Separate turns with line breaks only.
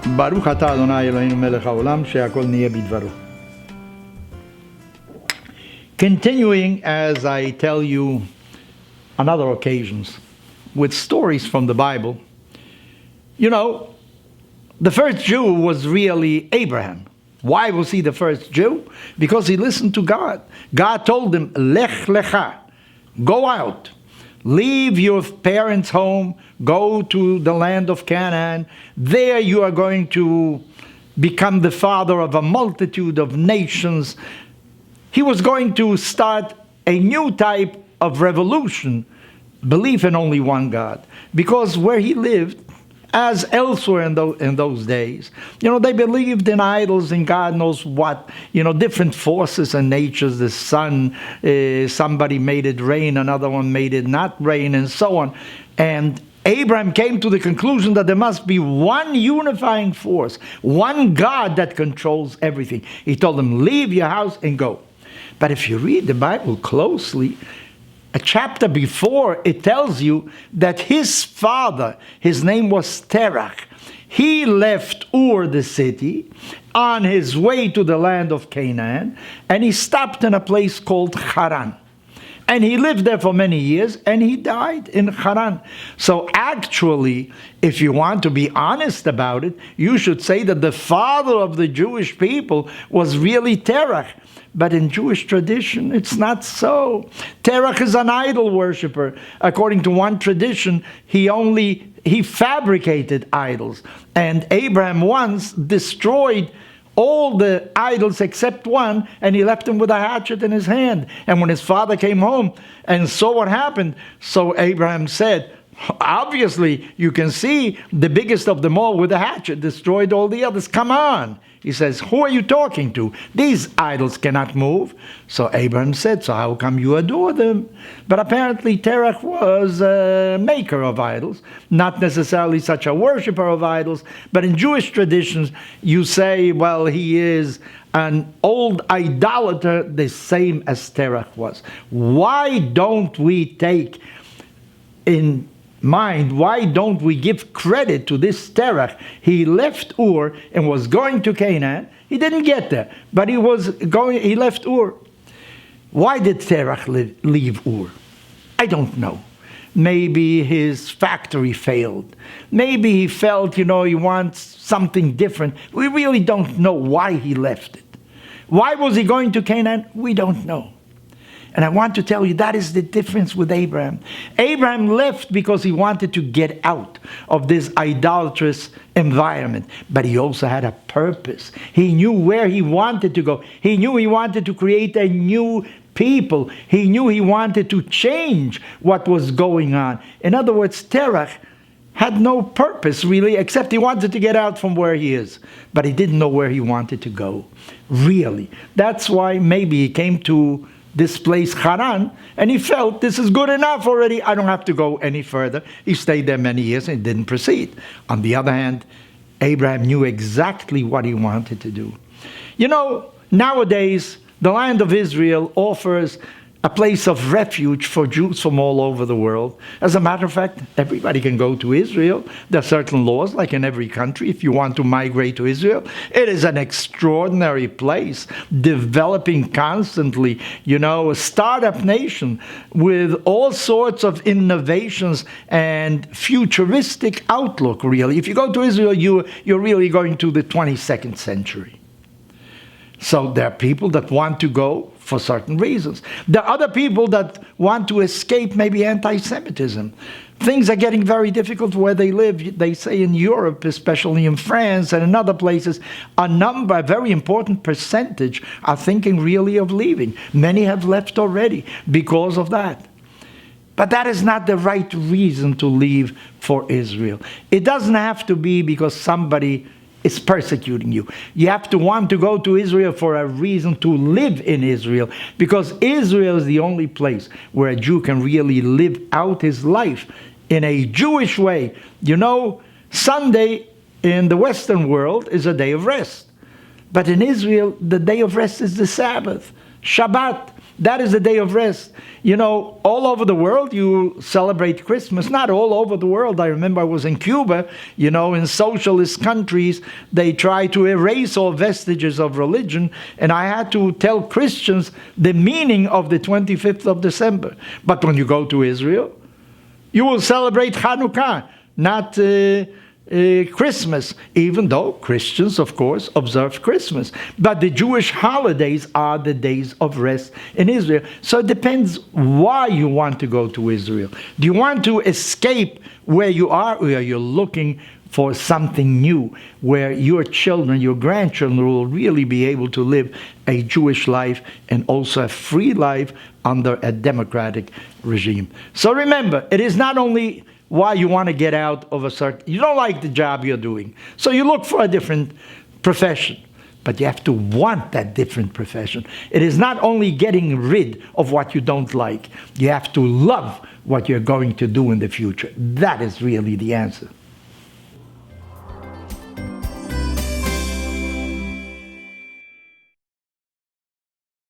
ברוך אתה אדוני אלוהינו מלך העולם שהכל נהיה בדברו. Continuing, as I tell you on other occasions, with stories from the Bible, you know, the first Jew was really Abraham. Why was he the first Jew? Because he listened to God. God told him, Lech lecha, go out, leave your parents' home, go to the land of Canaan. There you are going to become the father of a multitude of nations. He was going to start a new type of revolution, belief in only one God. Because where he lived, as elsewhere in those days, you know, they believed in idols and God knows what, you know, different forces and natures. The sun, somebody made it rain, another one made it not rain, and so on. And Abraham came to the conclusion that there must be one unifying force, one God that controls everything. He told them, leave your house and go. But if you read the Bible closely, a chapter before, it tells you that his father, his name was Terach, he left Ur the city on his way to the land of Canaan, and he stopped in a place called Haran. And he lived there for many years, and he died in Haran. So actually, if you want to be honest about it, you should say that the father of the Jewish people was really Terach. But in Jewish tradition, it's not so. Terach is an idol worshiper. According to one tradition, he fabricated idols. And Abraham once destroyed all the idols except one, and he left them with a hatchet in his hand. And when his father came home and saw what happened, so Abraham said, obviously, you can see the biggest of them all with a hatchet destroyed all the others. Come on. He says, who are you talking to? These idols cannot move. So Abraham said, so how come you adore them? But apparently Terach was a maker of idols, not necessarily such a worshiper of idols. But in Jewish traditions, you say, well, he is an old idolater, the same as Terach was. Why don't we take in mind, why don't we give credit to this Terach? He left Ur and was going to Canaan. He didn't get there, but he left Ur. Why did Terach leave Ur? I don't know. Maybe his factory failed. Maybe he felt, you know, he wants something different. We really don't know why he left it. Why was he going to Canaan? We don't know. And I want to tell you, that is the difference with Abraham. Abraham left because he wanted to get out of this idolatrous environment. But he also had a purpose. He knew where he wanted to go. He knew he wanted to create a new people. He knew he wanted to change what was going on. In other words, Terach had no purpose really, except he wanted to get out from where he is. But he didn't know where he wanted to go, really. That's why maybe he came to this place, Haran, and he felt this is good enough already. I don't have to go any further. He stayed there many years and didn't proceed. On the other hand, Abraham knew exactly what he wanted to do. You know, nowadays, the land of Israel offers a place of refuge for Jews from all over the world. As a matter of fact, everybody can go to Israel. There are certain laws, like in every country, if you want to migrate to Israel. It is an extraordinary place, developing constantly, you know, a startup nation with all sorts of innovations and futuristic outlook, really. If you go to Israel, you're really going to the 22nd century. So there are people that want to go for certain reasons. There are other people that want to escape maybe anti-Semitism. Things are getting very difficult where they live. They say in Europe, especially in France and in other places, a very important percentage are thinking really of leaving. Many have left already because of that. But that is not the right reason to leave for Israel. It doesn't have to be because somebody is persecuting you. You have to want to go to Israel for a reason to live in Israel, because Israel is the only place where a Jew can really live out his life in a Jewish way. You know, Sunday in the Western world is a day of rest. But in Israel, the day of rest is the Sabbath, Shabbat. That is the day of rest. You know, all over the world you celebrate Christmas. Not all over the world. I remember I was in Cuba, you know, in socialist countries, they try to erase all vestiges of religion, and I had to tell Christians the meaning of the 25th of December. But when you go to Israel, you will celebrate Hanukkah, not Christmas, even though Christians, of course, observe Christmas. But the Jewish holidays are the days of rest in Israel. So it depends why you want to go to Israel. Do you want to escape where you are, or are you looking for something new, where your children, your grandchildren will really be able to live a Jewish life and also a free life under a democratic regime? So remember, it is not only why you want to get out of a certain, you don't like the job you're doing, so you look for a different profession. But you have to want that different profession. It is not only getting rid of what you don't like, you have to love what you're going to do in the future. That is really the answer.